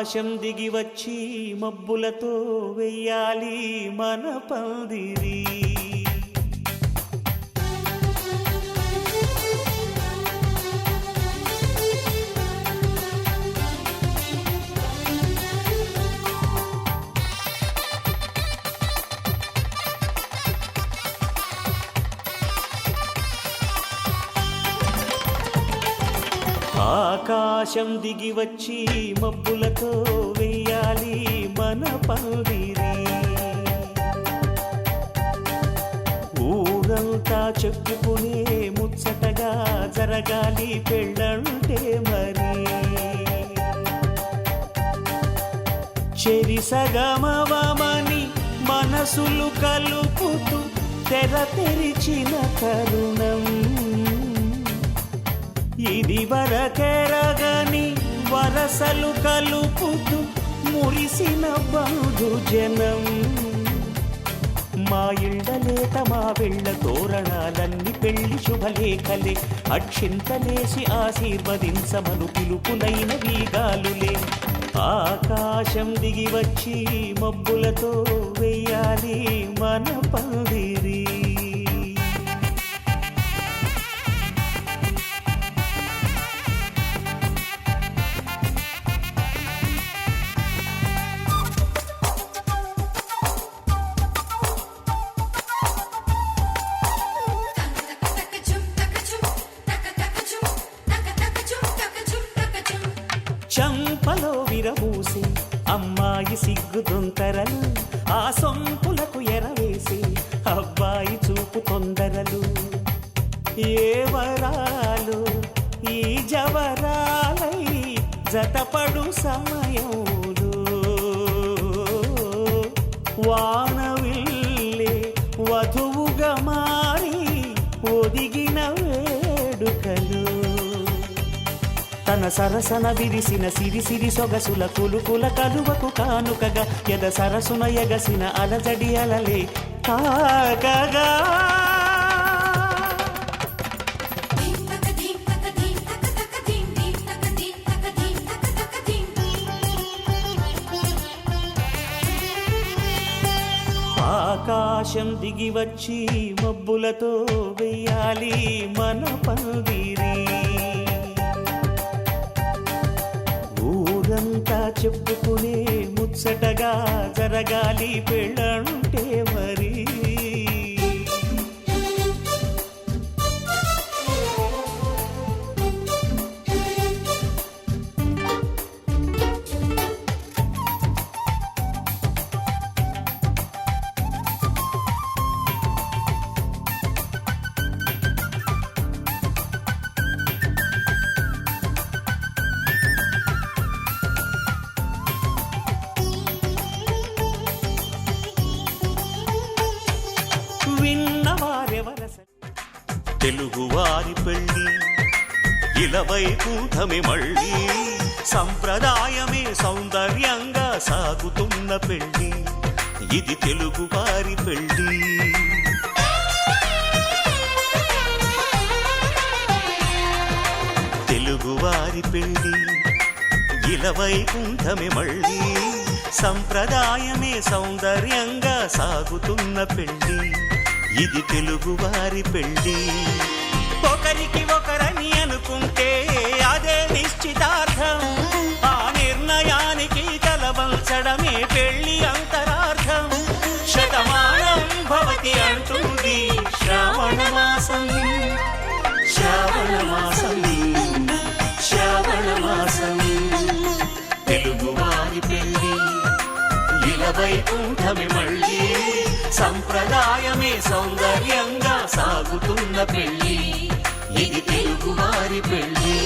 ఆకాశం దిగి వచ్చి మబ్బులతో వెయ్యాలి మన పందిరి. ఆకాశం దిగి వచ్చి మబ్బులతో వెయ్యాలి మన పందిరి. ఊరంతా చెప్పుకునే ముచ్చటగా జరగాలి పెళ్ళంటే మరి. చెరిసగమవమని మనసులు కలుపుతూ తెర తెరిచిన తరుణం ఇది వరకెరగని వరసలు కలుపుతూ మురిసిన బంధుజనం. మా ఇళ్ళలేత మా వెళ్ళ తోరణాలన్నీ పెళ్లి శుభలేఖలే. అక్షింతలేసి ఆశీర్వదించమను పిలుపులైన వీగాలులే. ఆకాశం దిగి వచ్చి మబ్బులతో వెయ్యాలి మన పందిరి. చంపలో విరబూసి అమ్మాయి సిగ్గుదొంతరలు, ఆ సొంపులకు ఎరవేసి అబ్బాయి చూపు తొందరలు. ఏ వరాలు ఈ జవరాలై జతపడు సమయంలో వానవిల్లే వధువుగా మారి ఒదిగిన వేడుకలు. తన సరసన విరిసిన సిరిసిరి సొగసుల కులుకుల కలువకు కానుకగా ఎద సరసున ఎగసిన అలజడి అలలే కాకగా. ఆకాశం దిగి వచ్చి మబ్బులతో వెయ్యాలి మన పందిరి. ఊరంతా చెప్పుకునే ముచ్చటగా జరగాలి పెళ్ళంటే మరి. తెలుగువారి పెళ్ళి ఇలవై కూటమి మళ్ళీ సంప్రదాయమే సౌందర్యంగా సాగుతున్న పెళ్ళి ఇది తెలుగువారి పెళ్ళి. తెలుగువారి పెళ్ళి ఇలవై కూటమి మళ్ళీ సంప్రదాయమే సౌందర్యంగా సాగుతున్న పెళ్ళి ఇది తెలుగువారి పెళ్ళి. ఒకరికి ఒకరని అనుకుంటే అదే నిశ్చితార్థం. ఆ నిర్ణయానికి తలవంచడమే పెళ్ళి అంతరార్థం. శతమానం భవతి అంటుంది శ్రావణ మాసం. శ్రావణ మాసం శ్రావణ మాసం తెలుగువారి పెళ్ళి ఇలవై కూటమి మళ్ళీ సంప్రదాయమే సౌందర్యంగా సాగుతున్న పెళ్ళి ఇది తెలుగువారి పెళ్ళి.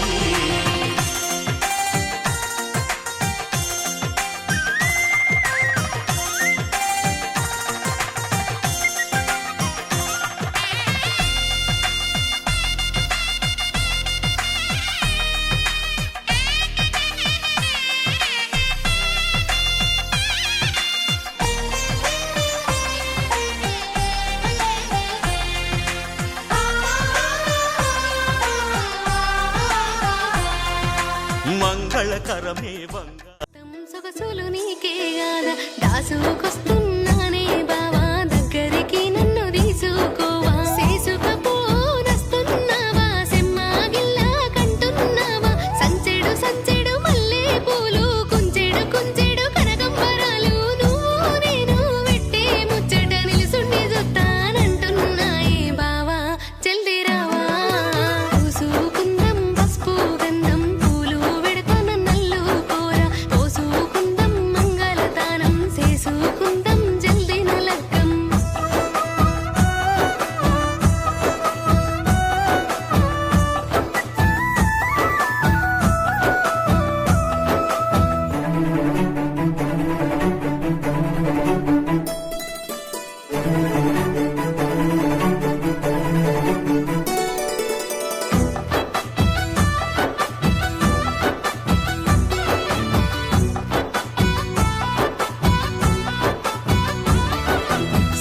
మంగళకరమే వంగ నీకే గాదా దాసుకొస్తున్నానే బావా దగ్గరికి నన్ను తీసుకోవా చేసుకపోనస్తున్నావా సెమ్మాగిల్లా కంటున్నావా సంచెడు సంచెడు మల్లె పూలు కుంచెడు కుంచెడు కనకంబరాలు నువ్వు నేను పెట్టే ముచ్చట నిలుసుండి చూస్తానంటున్నాయి బావా జల్ది రావా పూసుకుందాం పసుపు గంధం పూలు పెడతాన నల్లు కోర పోసుకుందాం మంగళతానం చేసుకుందాం జల్ది నలక్కం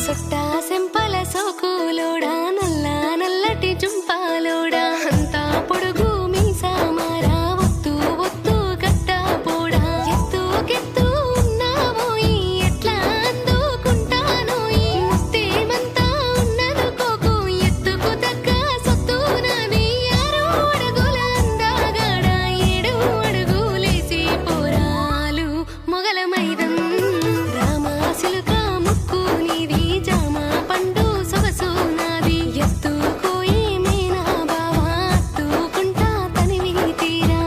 సొట్టా సెంపల సోకులోడా నల్ల నల్లటి జుంపాలోడా అంతా పొడుగు మీసామారా ఒత్తు ఒత్తు గట్టా పోడా ఎత్తుకెత్తు ఉన్నావోయి ఎట్లా అందుకుంటానోయి ముత్తేమంతా ఉన్నదు కోకు ఎత్తుకు తగ్గ సొత్తు నాది 6 అడుగుల అందగాడ 7 అడుగులేసి పోరాలు మొగల మైదం రామాసిలుక ముక్కు నీది జామ పండు సొగసు నాది ఎత్తుకోయి మేనా బావా అత్తుకుంటా తనివి తీరా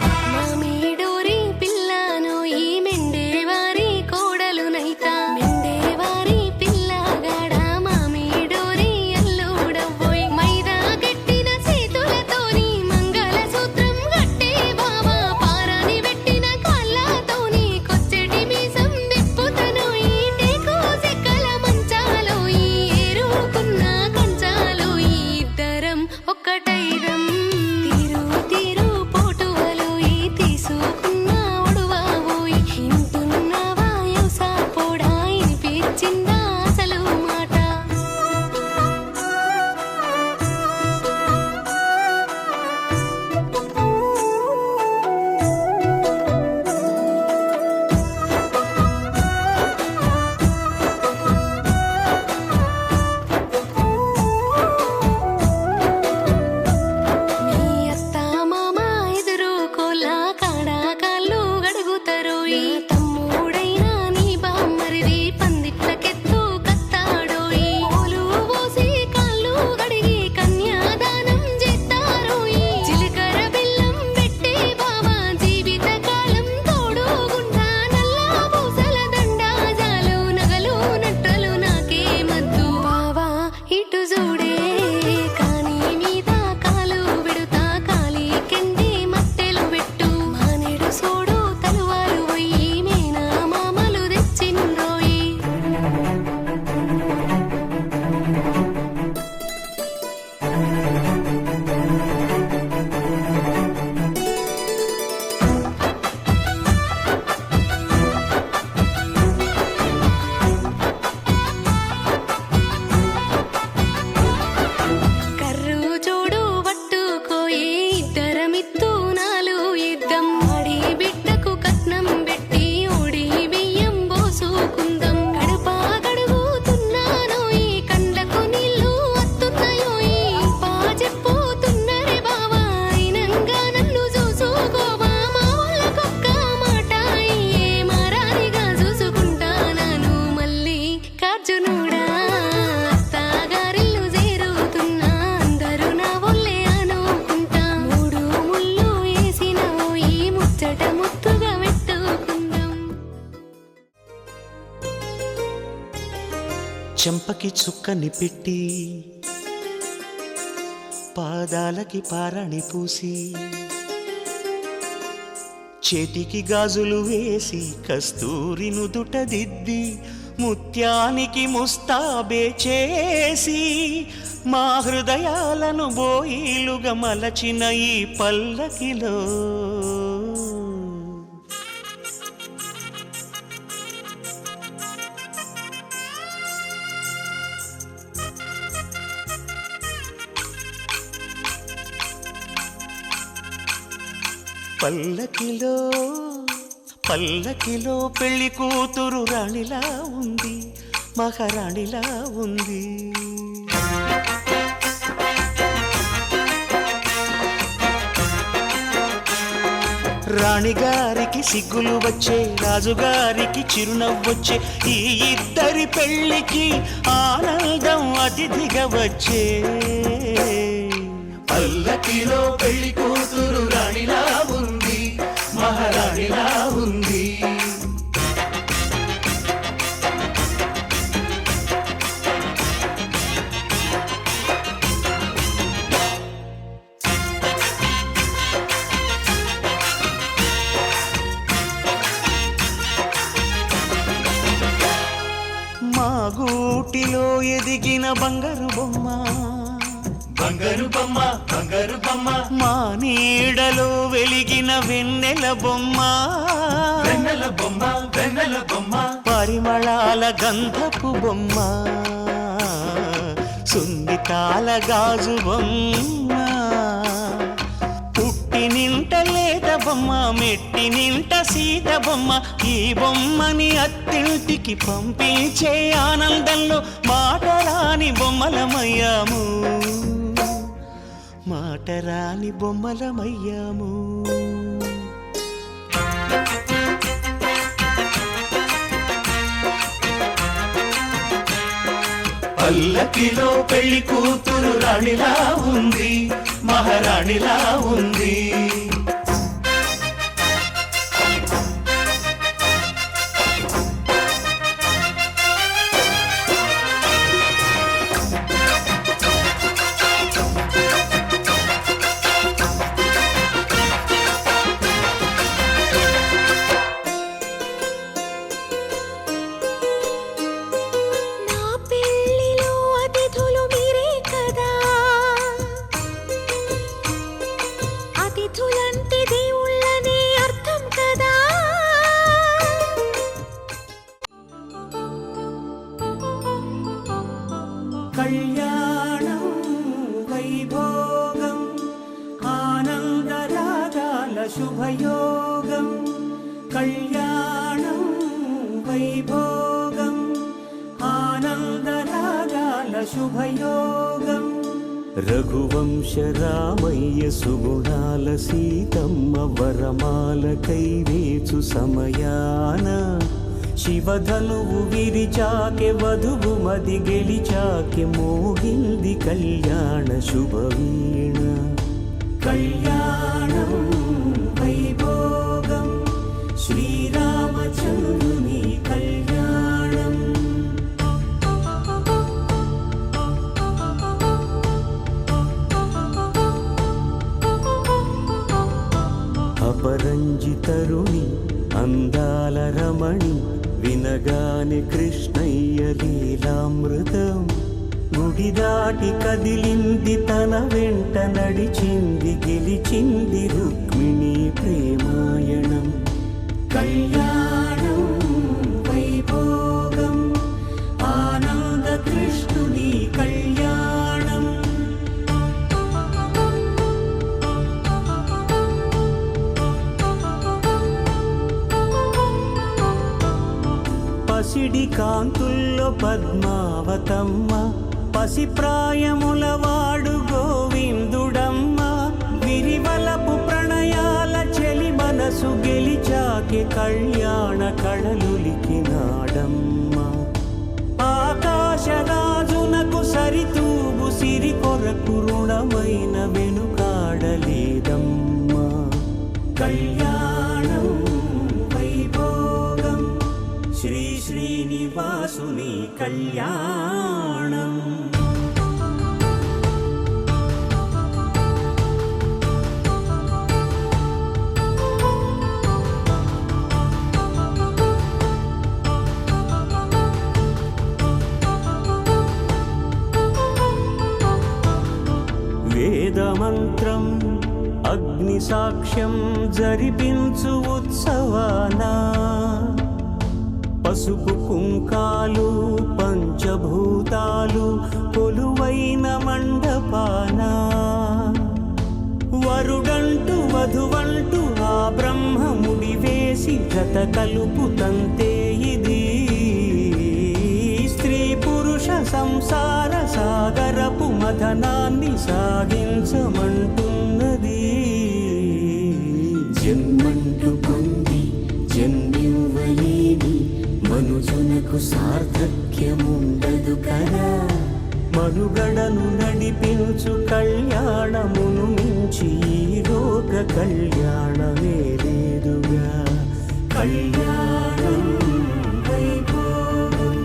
మామిడోరి పిల్లనోయి మెండేవారి కోడలునైతా మెండేవారి పిల్లగాడ మామిడోరి అల్లుడవ్వోయ్ మైదా గట్టిన చేతులతోని మంగళసూత్రం గట్టే బావా పారాని పెట్టిన కాళ్ళతోని కొచ్చెటి మీసం దిప్పుతనోయి టేకు సెక్కల మంచాలోయి ఏరుకున్న కంచాలోయి ఇద్దరం ఒక్కటైదం తీరు తీరు పోటువలోయి తీసుకున్న ఒడువావోయి ఇంటున్నావా యోసా పోడా ఇనిపించిందా అసలు మాట మీ అత్త మామ ఎదురుకోలా కాడా కాళ్ళు గడుగుతారోయి తమ్ముడైనా నీ బామ్మరిది పందిట్లకెత్తు కత్తాడోయి పూలు పోసి కాళ్ళు గడిగి కన్యాదానం చేస్తారోయి జీలకర్ర బెల్లం పెట్టే బావా జీవిత కాలం తోడుగుంటా నల్ల పూసల దండాజాలు నగలు నట్టలు నాకే మద్దు బావా ఇటు చూడే కాని మీద కాలు పెడుతా కాలి కింది మట్టెలు పెట్టు మానేడు సోడు తలువారు పోయి మేనా మామలు తెచ్చిండ్రోయి కర్రు చూడు పట్టుకోయి ఇద్దరమిత్తు నాలు ఇద్దం ఆడి బిడ్డకు కట్నం పెట్టి ఓడి బియ్యం పోసుకుందాం కడుప గడుగుతున్నానోయి కండ్లకు నీళ్ళు వస్తున్నాయోయి అప్పా చెప్పుతున్నరే బావా అయినంగా నన్ను చూసుకోవా మా వాళ్ళకొక్క మాట అయ్యే మారానిగా చూసుకుంటానాను మళ్ళీ కార్జునుడా అత్తగారిల్లు చేరుతున్నా అందరూ నా ఒళ్ళే అనుకుంటా 3 ముళ్ళు వేసినవోయి ముచ్చట ముత్తుగా పెట్టుకుందాం చెంపకి చుక్కని పెట్టి పాదాలకి పారాణి పూసి చేతికి గాజులు వేసి కస్తూరి నుదుట దిద్ది ముత్యానికి ముస్తాబే చేసి మా హృదయాలను బోయిలుగా మలచిన ఈ పల్లకిలో పల్లకిలో పల్లకిలో పెళ్లి కూతురు రాణిలా ఉంది, మహారాణిలా ఉంది. రాణిగారికి సిగ్గులు వచ్చే, రాజుగారికి చిరునవ్వొచ్చే, ఈ ఇద్దరి పెళ్లికి ఆనందం అతిథిగా వచ్చే. పల్లకిలో పెళ్లి కూతురు రాణిలా ఉంది, మహారాణిలా ఉంది. మా గూటిలో ఎదిగిన బంగారు బొమ్మ, బంగారు బొమ్మ, బంగారు బొమ్మ, మా నీడలో వెలిగిన వెన్నెల బొమ్మ, వెన్నెల బొమ్మ, వెన్నెల బొమ్మ, పరిమళాల గంధపు బొమ్మ, సున్నితాల గాజు బొమ్మ, పుట్టి నింట లేత బొమ్మ, మెట్టి నింట సీత బొమ్మ. ఈ బొమ్మని అత్తింటికి పంపించే ఆనందంలో మాటరాని బొమ్మలమయ్యాము, మాటరాని బొమ్మలమయ్యాము. పల్లకిలో పెళ్లి కూతురు రాణిలా ఉంది, మహారాణిలా ఉంది. కళ్యాణం వైభోగం ఆనందరాగాల శుభయోగం, కళ్యాణం వైభోగం ఆనందరాగాల శుభయోగం. రఘువంశ రామయ్య సుగుణాల సీతమ్మ వరమాల కైవేచు సమయాన, శివధనువు విరిచాకె వధువు మది గెలిచాకె మోగింది కళ్యాణ శుభవీణ. కళ్యాణం వైభోగం శ్రీరామచంద్రుని కళ్యాణం. అపరంజి తరుణి అందాల రమణి, వినగానే కృష్ణయ్య లీలామృతం. గుడి దాటి కదిలింది తన వెంట నడిచింది, గెలిచింది రుక్మిణి ప్రేమాయణం. కళ్యాణం వైభోగం ఆనంద కృష్ణుని కళ్యాణం. పసిడి కాంతుల్లో పద్మావతమ్మ, పసిప్రాయముల వాడు గోవిందుడమ్మ. విరివలపు ప్రణయాల చెలి మనసు గెలిచాకె కళ్యాణ కళలులికినాడమ్మ. ఆకాశరాజునకు సరితూగు సిరి కొరకు రుణమైన వెనుకాడలేదమ్మ. కళ్యాణం వైభోగం శ్రీ శ్రీనివాసుని కళ్యాణం. సాక్ష్యం జరిపించు ఉత్సవాన పసుపు కుంకాలు పంచభూతాలు కొలువైన మండపాన వరుడంటూ వధువంటూ ఆ బ్రహ్మముడి వేసి జత కలుపు తంతే ఇది స్త్రీ పురుష సంసార సాగరపు మథనాన్ని సాగించమంటున్నది. జన్మంటూ పొంది జన్మివ్వలేని మనుజునకు సార్థక్యముండదు కదా. మనుగడను నడిపించు కళ్యాణమును మించి ఈ లోక కళ్యాణమే లేదుగా. కళ్యాణం వైభోగం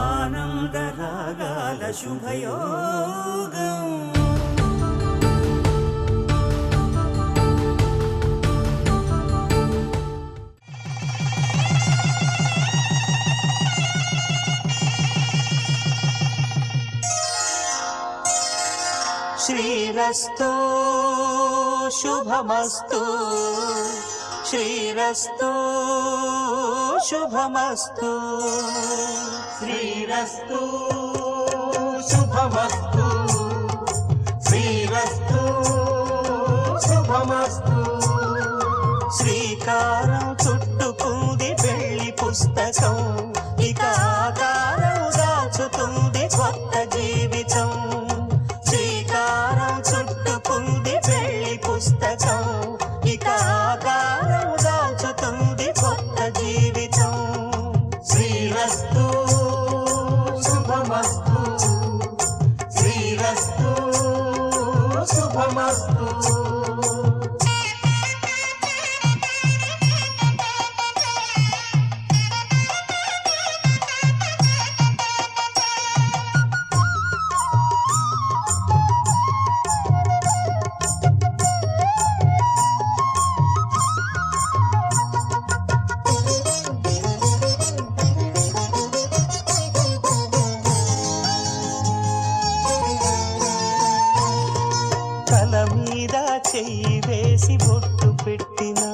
ఆనందరాగాల శుభయోగం. శ్రీరస్తు శుభమస్తు శ్రీరస్తు శుభమస్తు శ్రీరస్తు శుభమస్తు శ్రీరస్తు శుభమస్తు. శ్రీకారం చుట్టుకుంది పెళ్లి పుస్తకం, ఇక ఆకారం దాచుతుంది కొత్త జీవితం. శ్రీకారం చుట్టుకుంది పెళ్లి పుస్తకం, ఇక ఆకారం దాచుతుంది కొత్త జీవితం. శ్రీరస్తు శుభమస్తు శ్రీరస్తు శుభమస్తు. తల మీద చెయ్యి వేసి బొట్టు పెట్టినా,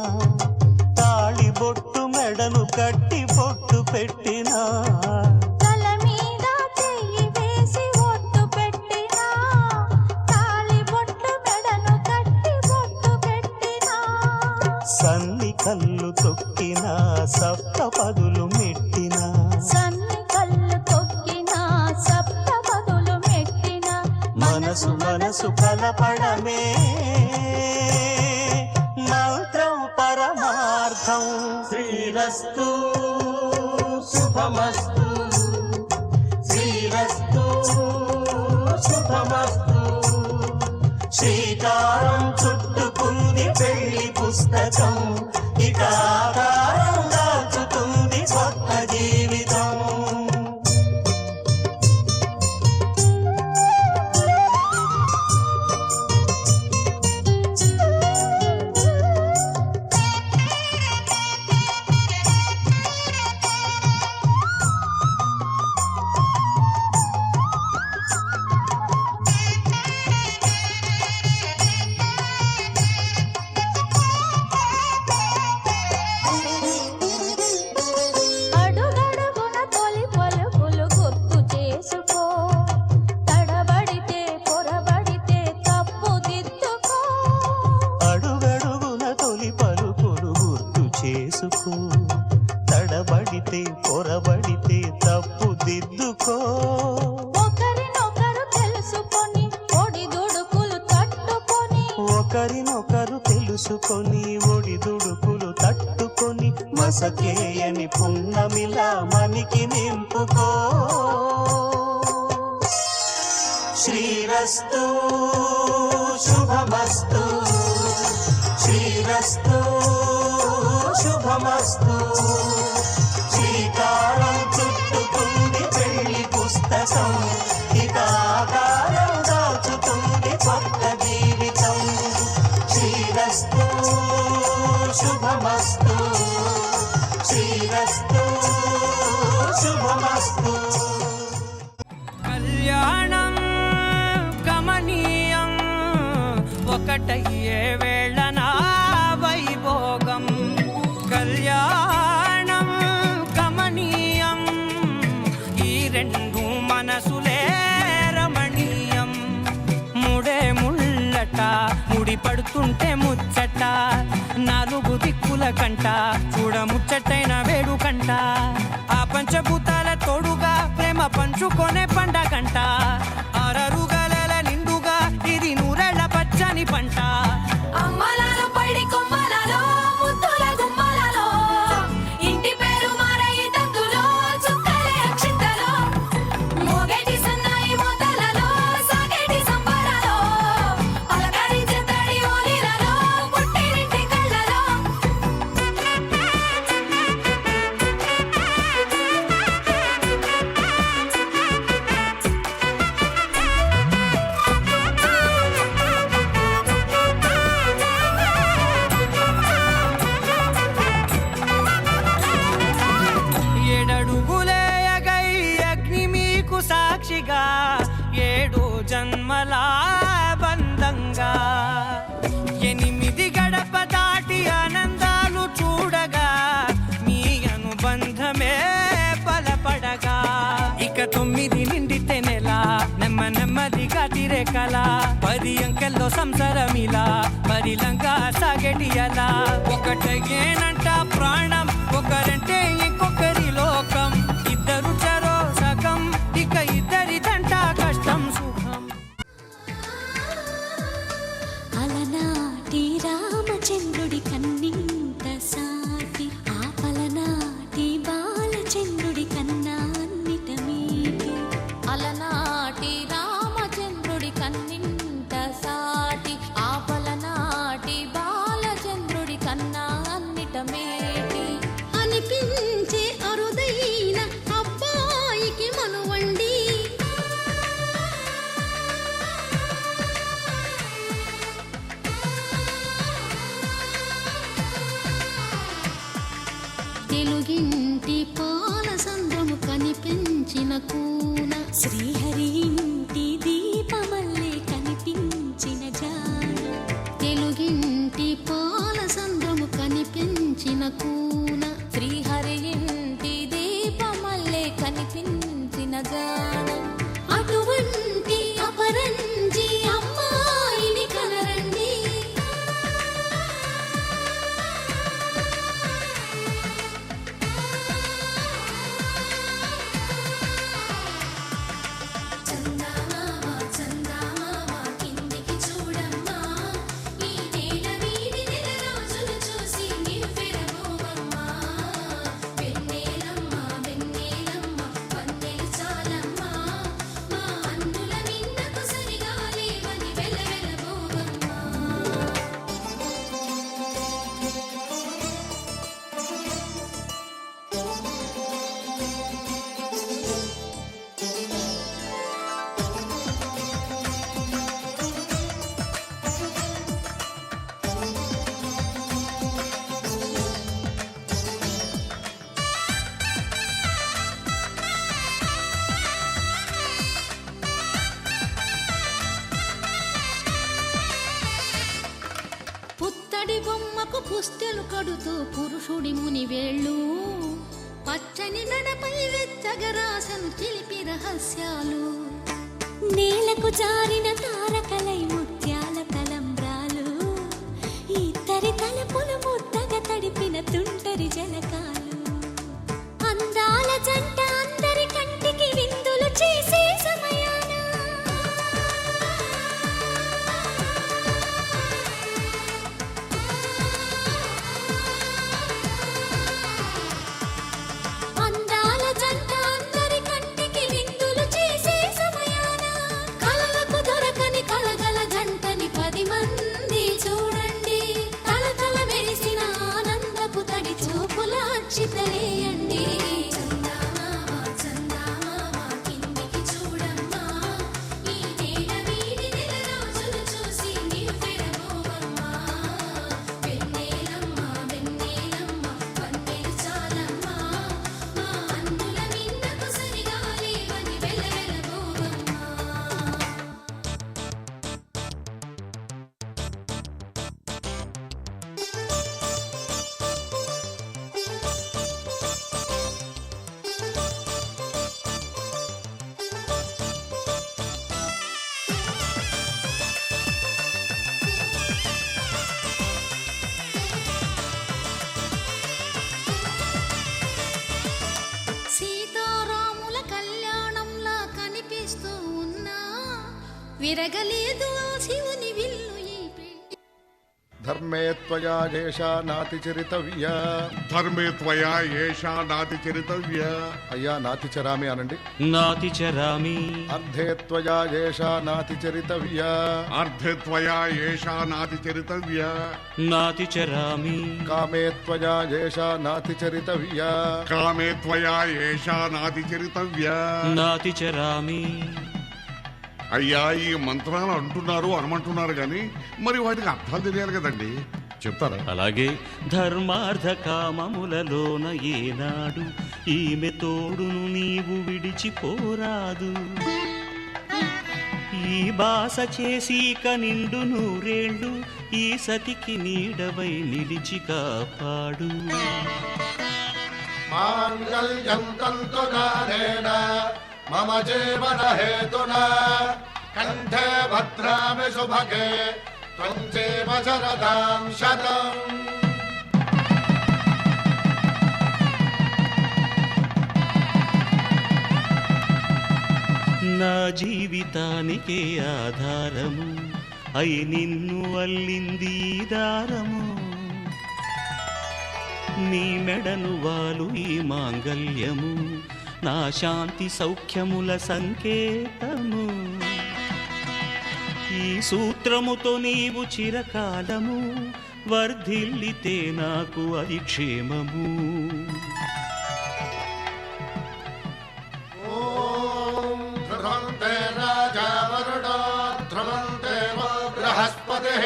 తాళి బొట్టు మెడను కట్టి బొట్టు పెట్టినా, తల మీద చెయ్యి వేసి ఒట్టు పెట్టినా, తాళి బొట్టు మెడను కట్టి బొట్టు పెట్టినా, సన్ని కళ్ళు తొక్కినా సప్త పదులు మెట్టినా, సన్ని కళ్ళు తొక్కినా సప్త పదులు మెట్టినా, మనసు మనసు కలపడమే మంత్రం పరమార్థం. శ్రీరస్తు శుభమస్తు శ్రీరస్తు శుభమస్తు. శ్రీకారం చుట్టుకుంది పెళ్లి పుస్తకం, ఇక ఆకారం దాచుతుంది కొత్త జీవితం. అడుగడుగున తొలి పలుకులు గుర్తు చేసుకో, తడబడితే పొరబడితే తప్పు దిద్దుకో. అడుగడుగున తొలి పలుకులు గుర్తు చేసుకో, తడబడితే పొరబడితే తప్పు దిద్దుకో. ఒకరినొకరు తెలుసుకొని ఒడిదుడుకులు తట్టుకొని, ఒకరినొకరు తెలుసుకొని ఒడిదుడుకులు తట్టుకొని మసకేయని పున్నమిలా మనికి నింపుకో. శ్రీరస్తు శుభమస్తు శ్రీరస్తు శుభమస్తు. శ్రీకారం చుట్టుకుంది పెళ్లి పుస్తకం, ఇక ఆకారం దాచుతుంది కొత్త జీవితం. శ్రీరస్తు శుభమస్తు శ్రీరస్తు శుభమస్తు. కళ్యాణం కమనీయం ఒకటయ్యే వేళ కళ్యాణం కమనీయం ఈ రెండు మనసులే రమణీయం ముడే ముళ్ళట ముడి పడుతుంటే ముచ్చట నాలుగు దిక్కుల కంట చూడ ముచ్చటైన వేడుకంట ఆ పంచభూతాల తోడుగా ప్రేమ పంచుకొనే పండగంట ఆరరుగల నిండుగా ఇది నూరెళ్ళ పచ్చని పంట అమ్మలాలో పడి కొమ్మలలో ముద్దుల గుమ్మలలో ఇంటి పేరు మారయి తందులో చుక్కలే అక్షింతలో మోగేటి సన్నాయి మోతలలో సాగేటి సంబరాలో పలకరించే తడి ఓలిలలో పుట్టినింటి కళ్ళలో ఏడడుగులేయగై అగ్ని మీకు సాక్షిగా 7 జన్మల బంధంగా 8 గడప దాటి ఆనందాలు చూడగా మీ అనుబంధమే బలపడగా ఇక 9 నిండితే నెల నెమ్మదిగా తిరే కల 10 అంకెల్లో సంసారమిలా పరిలంగా సాగేటి అలా ఒకటేనంట ప్రాణం ఒకరంటే ఇంకొకరి లోకం ఇద్దరు చరో సగం ఇక ఇద్దరిదంట కష్టం సుఖం అలనాటి రామచంద్రుడి కన్నింత సాటి ఆ పలనాటి బాలచంద్రుడి కన్నా అన్నిట మీటి అలనాటి రామచంద్రుడి కన్నింత సాటి ఆపలనాటి బాలచంద్రుడి కన్నా అన్నిట మేటి అనిపించే అరుదైన అబ్బాయికి మనువండి తెలుగింటి పాల సంద్రము కనిపించిన కూన శ్రీహరి ఇంటి దీపమల్లే కనిపించిన జాన తెలుగింటి పాల సంద్రము కనిపించిన కూన శ్రీహరి ఇంటి దీపమల్లే కనిపించిన జాన అటువంటి అపరంజి అమ్మాయిని కనరండి చందమామ చందమామ కిందికి చూడమ్మా ఈ నేల వీడి నెల రోజులు చూసి నివ్వెరబోవమ్మా వెన్నెలమ్మ వెన్నెలమ్మ వన్నెలు చాలమ్మా మా అన్నుల మిన్నకు సరిగా లేవని వెలవెలబోవమ్మా పుత్తడి బొమ్మకు పుస్తెలు కడుతూ పురుషుడి ముని వేళ్ళు పచ్చని నడపై వెచ్చగరాసను చిలిపి రహస్యాలు నేలకు జారిన తారకలై ముత్యాల తలంబ్రాలు ఇద్దరి తలపులు ముద్దగా తడిపిన తుంటరి జలకాలు అందాల జంట అందరి కంటికి విందులు చేసే సమయాన అందాల జంట అందరి కంటికి విందులు చేసే సమయాన కలలకు దొరకని కలగల జంటని 10 మంది చూడండి తలతల మెరిసిన ఆనందపు తడి చూపుల అక్షితలేయండి చందమామ చందమామ కిందికి చూడమ్మా ఈ నేల వీడి నెల రోజులు చూసి నివ్వెరబోవమ్మా వెన్నెలమ్మ వెన్నెలమ్మ వన్నెలు చాలమ్మా మా అన్నుల మిన్నకు సరిగా లేవని వెలవెలబోవమ్మా విరగలేదు ఆ శివుని విల్లు ఈ పెళ్లి. ధర్మే త్వయా ఏషా నాతి చరితవ్య. ధర్మే త్వయా ఏషా నాతి చరితవ్య. అయ్యా నాతి చరామి అనండి. నాతి చరామి. అర్ధే త్వయా ఏషా నాతి చరితవ్య. అర్ధే త్వయా ఏషా నాతి చరితవ్య. నాతి చరామి. కామే త్వయా ఏషా నాతి చరితవ్య. కామే త్వయా ఏషా నాతి చరితవ్య. నాతి చరామి. అయ్యా ఈ మంత్రాలు అంటున్నారు అనమంటున్నారు గాని మరి వాటికి అర్థాలు తెలియాలి కదండి, చెప్తారా? అలాగే ధర్మార్థ కామములలోన ఏనాడు ఈమె తోడును నీవు విడిచిపోరాదు. ఈ బాస చేసి నిండు నూరేళ్ళు ఈ సతికి నీడవై నిలిచి కాపాడు. మాంగళ్యం తంతునానేన మమ జీవన హేతునా కంఠే భద్రామి శుభగే త్వం జీవ శరదాం శతం. నా జీవితానికే ఆధారము అయి నిన్ను అల్లింది ఈ దారము. నీ మెడను వాలు ఈ మాంగల్యము నా శాంతి సౌఖ్యముల సంకేతము. ఈ సూత్రముతో నీవు చిరకాలము వర్ధిల్లితే నాకు అది క్షేమము. ఓం ధ్రువంతే రాజా వరుణో ధ్రువంతే వో బృహస్పతిః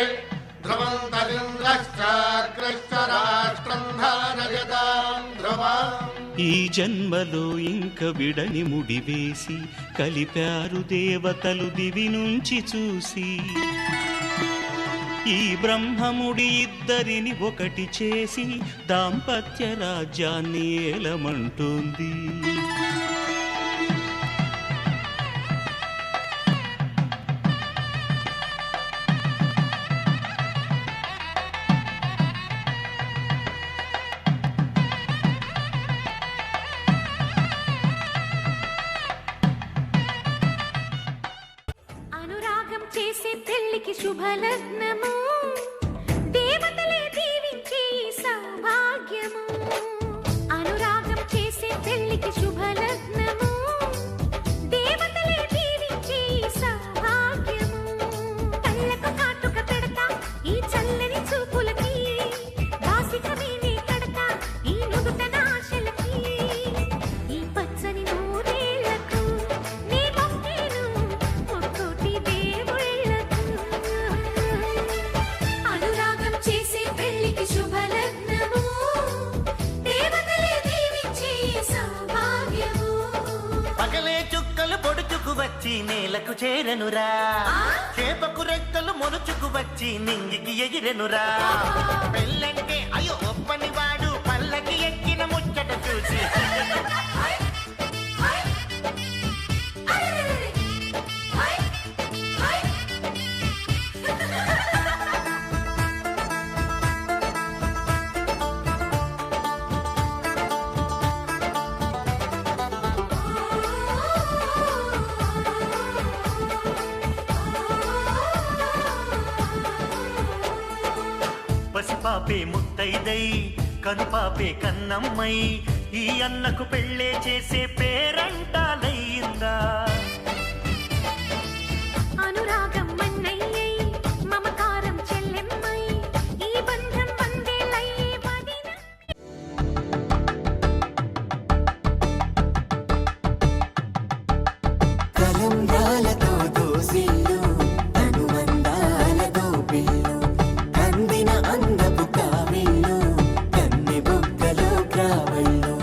ధ్రువంతరింద్రశ్చాగ్రశ్చ రాష్ట్రం ధారయతాం ధ్రువం. ఈ జన్మలో ఇంక విడని ముడివేసి కలిపారు దేవతలు దివి నుంచి చూసి. ఈ బ్రహ్మముడి ఇద్దరిని ఒకటి చేసి దాంపత్య రాజ్యాన్ని ఏలమంటోంది. అనురాగం చేసే పెళ్లికి శుభలగ్నము దేవతలే దీవించే ఈ సౌభాగ్యము. అనురాగం చేసే పెళ్లికి శుభలగ్నము దేవతలే దీవించే ఈ సౌభాగ్యము. కళ్ళకు కాటుక పెడతా ఈ చల్లని చూపులకి దాసికమేనే కడతా ఈ నుదుటన ఆశలకి. ఈ పచ్చని నూరేళ్లకు నీ మొక్కేను ముక్కోటి దేవుళ్ళకు. అనురాగం చేసే పెళ్లికి శుభలగ్నము దేవతలే దీవించే సౌభాగ్యము. పగలే చుక్కలు పొడుచుకు వచ్చి నేలకు చేరనురా, చేపకు రెక్కలు మొలుచుకు వచ్చి నింగికి ఎగిరెనురా. పెళ్ళంటే అయ్యో ఒప్పని వాడు పల్లకి ఎక్కిన ముచ్చట చూసి పసిపాపే ముత్తైదై కనుపాపే కన్నమ్మై ఈ అన్నకు పెళ్ళే చేసే పేరంటాలయ్యిందా. అనురాగం మన్నయ్యై మమకారం చెల్లెమ్మై ఈ బంధం వందేలయ్యే వదిన. తలంబ్రాలతో దోసిల్లు అనుబంధాలతో పిల్లు కందిన అందపు కావిళ్ళు కన్నె బొక్కలో క్రావళ్ళు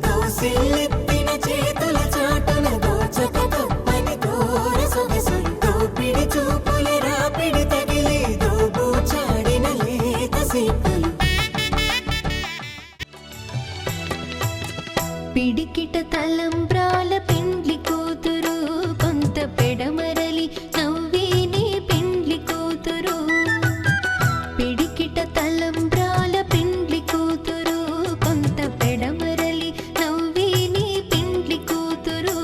దోసిల్లెత్తిన చేతుల చాటున దోచక తప్పని దూర సొగసులు దోపిడి చూపుల రాపిడి తగిలి దోబూచాడిన లేత సీపులు. పిడికిట తలంబ్రాల పెండ్లి కూతురు కొంత పెడమరలి నవ్వేనే పెండ్లి కూతురు. పిడికిట తలంబ్రాల పెండ్లి కూతురు కొంత పెడమరలి నవ్వేనే పెండ్లి కూతురు.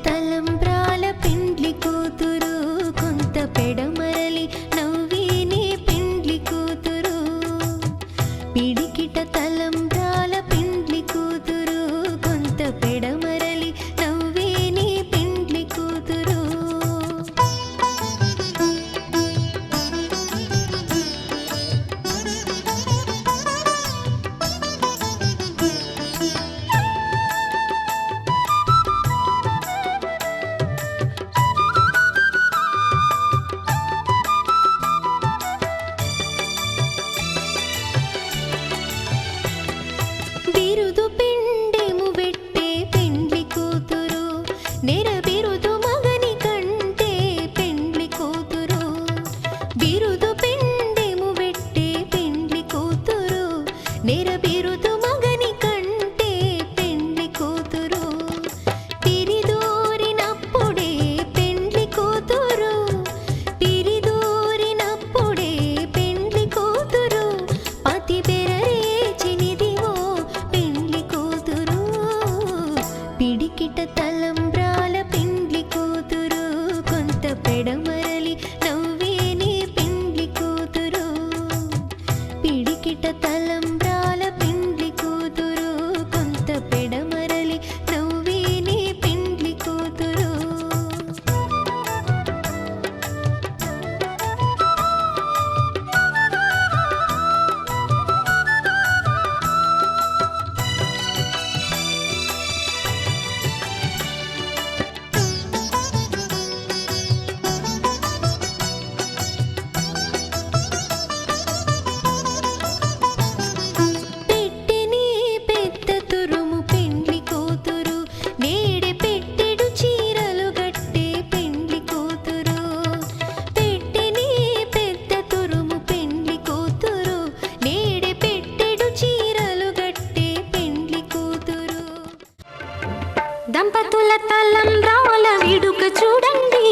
తలంబ్రాల పెండ్లి కూతురు కొంత పెడమరలి నవ్వేనే పెండ్లి కూతురు పిడికిట తలంబ్రాల పెండ్లి కూతురు కొంత పెడమరలి నవ్వేనే పెండ్లి కూతురు బిరుదు పిండెము వెట్టే పెండ్లి కూతురు నెర బిరుదు మగని కంటే పెండ్లి కూతురు బిరుదు పిండెము వెట్టే పెండ్లి కూతురు నెర బిరుదు మగని కంటే పెండ్లి కూతురు పిరిదూరినప్పుడే పెండ్లి కూతురు పిరిదూరినప్పుడే పెండ్లి కూతురు పతి బెరరేచినిదివో పెండ్లి కూతురు పిడికిట తలంబ్రాల పెండ్లి కూతురు కొంత పెడమరలి నవ్వేనే పెండ్లి కూతురు పిడికిట తలంబ్రాల పెండ్లి కూతురు కొంత పెడమరలి నవ్వేనే పెండ్లి కూతురు పెట్టెని పెద్ద తురుము పెండ్లి కూతురు నేడే పెట్టెడు చీరలు గట్టే పెండ్లి కూతురు పెట్టెని పెద్ద తురుము పెండ్లి కూతురు నేడే పెట్టెడు చీరలు గట్టే పెండ్లి కూతురు దంపతుల తలంబ్రాల వేడుక చూడండి